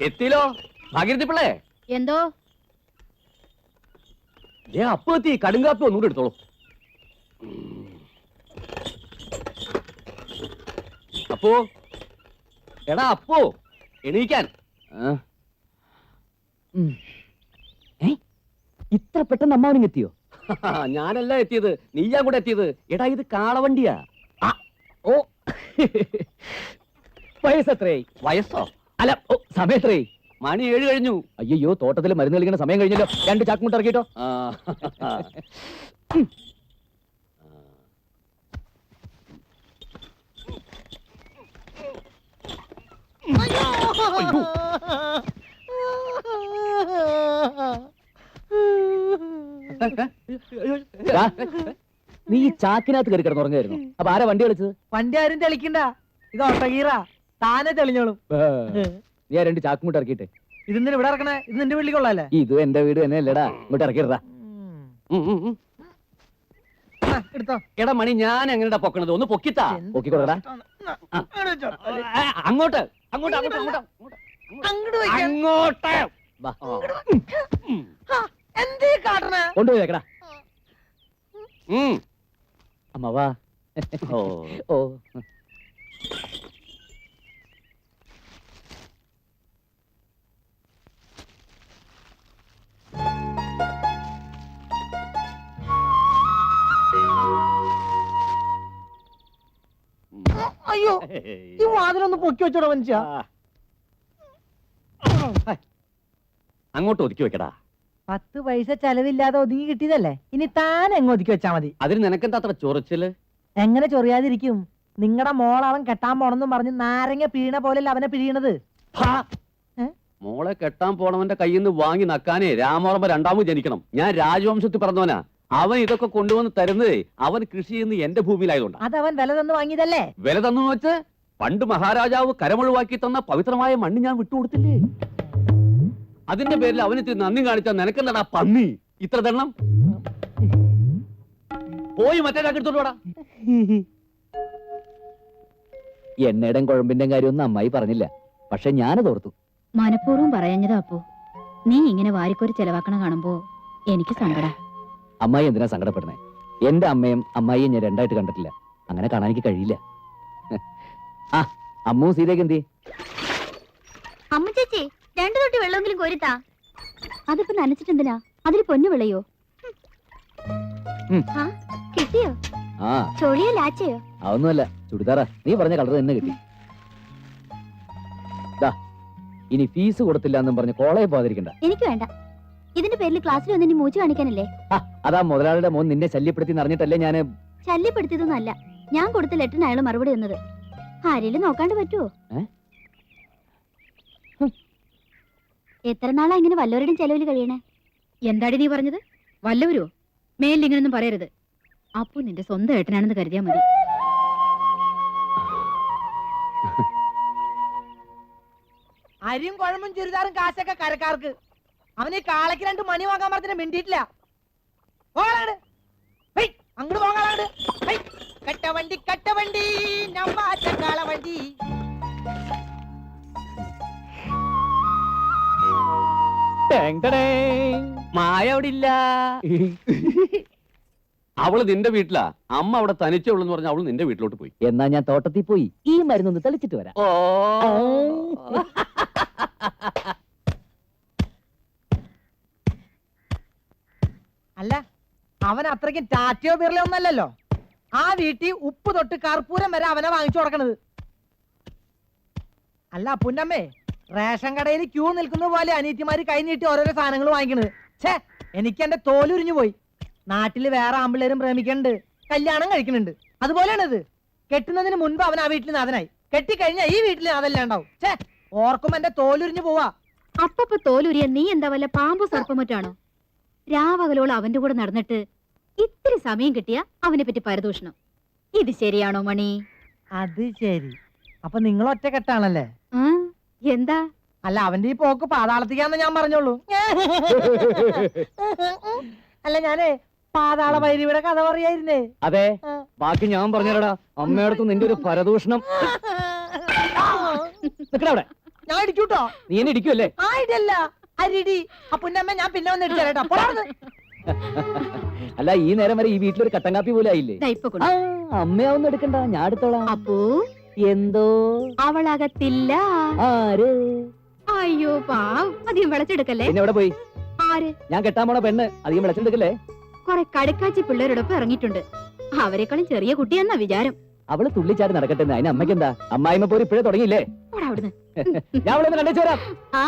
എത്തിയില്ലോ ഭാഗീരഥി പിള്ളേ. എന്തോ അപ്പൊ എത്തി. കടുങ്കാപ്പി ഒന്നുകൂടെ എടുത്തോളൂ. അപ്പോ എടാ അപ്പോ എണീക്കാൻ. ഇത്ര പെട്ടെന്ന് അമ്മാവനും എത്തിയോ? ഞാനല്ല എത്തിയത്, നീയാ കൂടെ എത്തിയത്. എടാ ഇത് കാളവണ്ടിയാ. ഓ വയസ്സത്രേ? വയസ്സോ? അല്ല സമയത്രേ? മണി 7 കഴിഞ്ഞു. അയ്യോ തോട്ടത്തിൽ മരുന്ന് കളിക്കുന്ന സമയം കഴിഞ്ഞല്ലോ. 2 ചാക്കുമുട്ട് ഇറക്കിട്ടോ. നീ ഈ ചാക്കിനകത്ത് കയറി കിടന്നുറങ്ങായിരുന്നു. അപ്പൊ ആരാ വണ്ടി കളിച്ചത്? വണ്ടി ആരും തെളിക്കണ്ട, ഇത് ഓട്ടഗീറ, താനെ തെളിഞ്ഞോളും. നീ ആ 2 ചാക്കുമുട്ട് ഇറക്കിട്ടെ. ഇതെന്തിനാ ഇവിടെ ഇറക്കണേ? ഇത് നിന്റെ വീട്ടിൽ കൊള്ളാല്ലേ? ഇതും എന്റെ വീട് തന്നെ അല്ലേടാ. ഇങ്ങോട്ട് ഇറക്കിടാ. എടുത്തോ. എടാ മണി, ഞാൻ എങ്ങനെയാ പൊക്കണത്? ഒന്ന് പൊക്കിത്താ. പൊക്കിക്കൊള്ളടാ. അങ്ങോട്ട് അങ്ങോട്ട് അങ്ങോട്ട് അങ്ങോട്ട് അങ്ങോട്ട്. എന്തീ കാട്ടണേ? കൊണ്ടുപോയി വെക്കടാ. അമ്മവാ. ഓ അയ്യോ, ഈ വാതിലൊന്ന് പൊക്കി വെച്ചോടാ മനുഷ്യ. അങ്ങോട്ട് ഒതുക്കി വെക്കടാ. 10 പൈസ ചെലവില്ലാതെ ഒതുങ്ങി കിട്ടിയതല്ലേ, ഇനി താൻ എങ്ങ് ഒതുക്കി വെച്ചാ മതി. അതിന് നിനക്കെന്താ അത്ര ചൊറിച്ചില്? എങ്ങനെ ചൊറിയാതിരിക്കും? നിങ്ങളുടെ മോളവൻ കെട്ടാൻ പോണെന്നും പറഞ്ഞ് നാരങ്ങ പിഴീണ പോലെയല്ല അവനെ പിഴിയണത്. മോളെ കെട്ടാൻ പോണവന്റെ കയ്യിൽ നിന്ന് വാങ്ങി നക്കാനേ രാമോർമ്മ 2ാമത് ജനിക്കണം. ഞാൻ രാജവംശത്തിൽ പറഞ്ഞവനാ. അവൻ ഇതൊക്കെ കൊണ്ടുവന്ന് തരുന്നതേ അവൻ കൃഷി ചെയ്യുന്ന എന്റെ ഭൂമിയിലായതുകൊണ്ട്. അതവൻ വില തന്നു വാങ്ങിയതല്ലേ? വില തന്നു വെച്ച് പണ്ട് മഹാരാജാവ് കരമൊഴിവാക്കി തന്ന പവിത്രമായ മണ്ണ് ഞാൻ വിട്ടുകൊടുത്തില്ലേ? അതിന്റെ പേരിൽ അവനിത്തിരി നന്ദി കാണിച്ചാൽ നിനക്കെന്താടാ പന്നി ഇത്ര ദണ്ണം? പോയി മറ്റേ ചാക്കെടുത്തോടാ. എണ്ണയുടെയും കുഴമ്പിന്റെയും കാര്യമൊന്നും അമ്മായി പറഞ്ഞില്ല. പക്ഷെ ഞാനത് ഓർത്തു. മനഃപൂർവ്വം പറയാഞ്ഞതാ അപ്പോ. നീ ഇങ്ങനെ വാരിക്കോരി ചെലവാക്കണ കാണുമ്പോ എനിക്ക് സങ്കട. അമ്മായി എന്തിനാ സങ്കടപ്പെടുന്നേ? എന്റെ അമ്മയും അമ്മായിയും ഞാൻ 2ആയിട്ട് കണ്ടിട്ടില്ല. അങ്ങനെ കാണാൻ എനിക്ക് കഴിയില്ല. ആ അമ്മു സീതയ്ക്ക് എന്തി? അമ്മ ചേച്ചി 2 തൊട്ടി വെള്ളമെങ്കിലും കോരിത്താ. അതിപ്പോ നനച്ചിട്ടെന്തിനാ? അതിൽ പൊന്നു വിളയോ? കിട്ടിയോ? ആ ചൊളിയോ ലാച്ചയോ? അതൊന്നുമല്ല, ചുടിദാറാ. നീ പറഞ്ഞ കളർ തന്നെ കിട്ടി. ഇനി ഫീസ് കൊടുത്തില്ല എന്നും പറഞ്ഞ് കോളേജ് പോകാതിരിക്കണ്ട. എനിക്ക് വേണ്ട. ഇതിന്റെ പേരിൽ ക്ലാസ്സിൽ വന്ന് ഇനി മൂച്ച് കാണിക്കാനല്ലേ? അതാ മുതലാളിയുടെ മോൻ നിന്നെ ശല്യപ്പെടുത്തി അറിഞ്ഞിട്ടല്ലേ ഞാന്. ശല്യപ്പെടുത്തിയതൊന്നും അല്ല. ഞാൻ കൊടുത്ത ലെറ്ററിന് അയാൾ മറുപടി തന്നത്. ആരെങ്കിലും നോക്കാണ്ട് പറ്റുമോ? എത്ര നാളാ ഇങ്ങനെ വല്ലവരുടെയും ചെലവിൽ കഴിയണേ? എന്താടി നീ പറഞ്ഞത്? വല്ലവരോ? മേലിങ്ങനൊന്നും പറയരുത്. അപ്പോ നിന്റെ സ്വന്തം ഏട്ടനാണെന്ന് കരുതിയാ മതി. അരിയും കുഴമ്പും ചുരിദാറും കാശൊക്കെ കരക്കാർക്ക്. അവന് ഈ കാളയ്ക്ക് 2 മണി വാങ്ങാൻ പറഞ്ഞ മിണ്ടിയിട്ടില്ല. അങ്ങോട്ട് പോകാണ്ട്. കട്ടവണ്ടി കട്ടവണ്ടി നമ്മാച്ച കാളവണ്ടി. മായ അവിടെ ഇല്ല. അവള് നിന്റെ വീട്ടിലാ. അമ്മ അവിടെ തനിച്ചേ ഉള്ളെന്ന് പറഞ്ഞ അവള് നിന്റെ വീട്ടിലോട്ട് പോയി. എന്നാ ഞാൻ തോട്ടത്തിൽ പോയി ഈ മരുന്നൊന്ന് തെളിച്ചിട്ട് വരാം. അല്ല, അവൻ അത്രയ്ക്കും ടാറ്റയോ ബിർലയോ ഒന്നല്ലല്ലോ. ആ വീട്ടിൽ ഉപ്പ് തൊട്ട് കർപ്പൂരം വരെ അവനെ വാങ്ങിച്ചു കൊടുക്കണത്. അല്ല പുന്നമ്മേ, റേഷൻ കടയിൽ ക്യൂ നിൽക്കുന്ന പോലെ അനീറ്റിമാര് കൈ നീട്ടി ഓരോരോ സാധനങ്ങൾ വാങ്ങിക്കണത്. ഛേ, എനിക്ക് എന്റെ തോലുരിഞ്ഞു പോയി. നാട്ടില് വേറെ ആമ്പിള്ളേരും പ്രേമിക്കുന്നുണ്ട്, കല്യാണം കഴിക്കുന്നുണ്ട്. അതുപോലെയാണിത്. കെട്ടുന്നതിന് മുൻപ് അവൻ ആ വീട്ടിൽ നാഥനായി, കെട്ടിക്കഴിഞ്ഞാൽ ഈ വീട്ടിൽ നാഥല്ല ഉണ്ടാവും. ഛേ, ഓർക്കുമ്പോ എന്റെ തോലുരിഞ്ഞു പോവാ. അപ്പ തോലുരിയ നീ എന്താ വല്ല പാമ്പ് സർപ്പമറ്റാണോ? രാവകലോളം അവന്റെ കൂടെ നടന്നിട്ട് ഇത്തിരി സമയം കിട്ടിയ അവനെ പറ്റി പരദൂഷണം. ഇത് ശരിയാണോ മണി? അത് ശരി. അപ്പൊ നിങ്ങൾ ഒറ്റ കെട്ടാണല്ലേ? എന്താ? അല്ല, അവന്റെ ഈ പോക്ക് പാതാളത്തിക്കാന്ന് ഞാൻ പറഞ്ഞോളൂ. അല്ല, ഞാനേ പാതാള ഭൈരവിയുടെ കഥ പറയായിരുന്നേ. അതെ, ബാക്കി ഞാൻ പറഞ്ഞോടാ. അമ്മയടുത്ത് നിന്റെ ഒരു പരദൂഷണം. അവിടെ ഞാൻ ഇടിക്കൂട്ടോ. നീ എന്നെ ഇടിക്കുമല്ലേ? ആ ഇടല്ല, അരിടി. ആ പുന്നമ്മ ഞാൻ പിന്നെ വന്ന് ഇടിച്ചു തരാട്ടോ. പോടാ. അല്ല, ഈ നേരം വരെ ഈ വീട്ടിലൊരു കട്ടൻ കാപ്പി പോലും ആയില്ലേ? ദാ ഇപ്പൊ ആ, കൊണ്ട്. അമ്മയാവൊന്നും എടുക്കണ്ട, ഞാൻ എടുത്തോളാം. അപ്പോ എന്തോ അവളകത്തില്ല. ആര്? അയ്യോ പാവം, അധികം വിളച്ചെടുക്കല്ലേ. പിന്നെ എവിടെ പോയി? ആര്? ഞാൻ കെട്ടാൻ പോണ പെണ്ണ് അധികം വിളച്ചെടുക്കല്ലേ? കൊറേ കടുക്കാച്ചി പിള്ളേരോടൊപ്പം ഇറങ്ങിയിട്ടുണ്ട്. അവരെക്കാളും ചെറിയ കുട്ടിയെന്നാ വിചാരം. അവള് തുള്ളിച്ചാടി നടക്കട്ടെ, അതിന് അമ്മയ്ക്ക് എന്താ? അമ്മായിമ്മ പോരി ഇപ്പോഴേ തുടങ്ങിയില്ലേ? പോടാ അവിടുന്ന്. ഞാൻ അവളൊന്ന് കണ്ടേച്ചു വരാം. ആ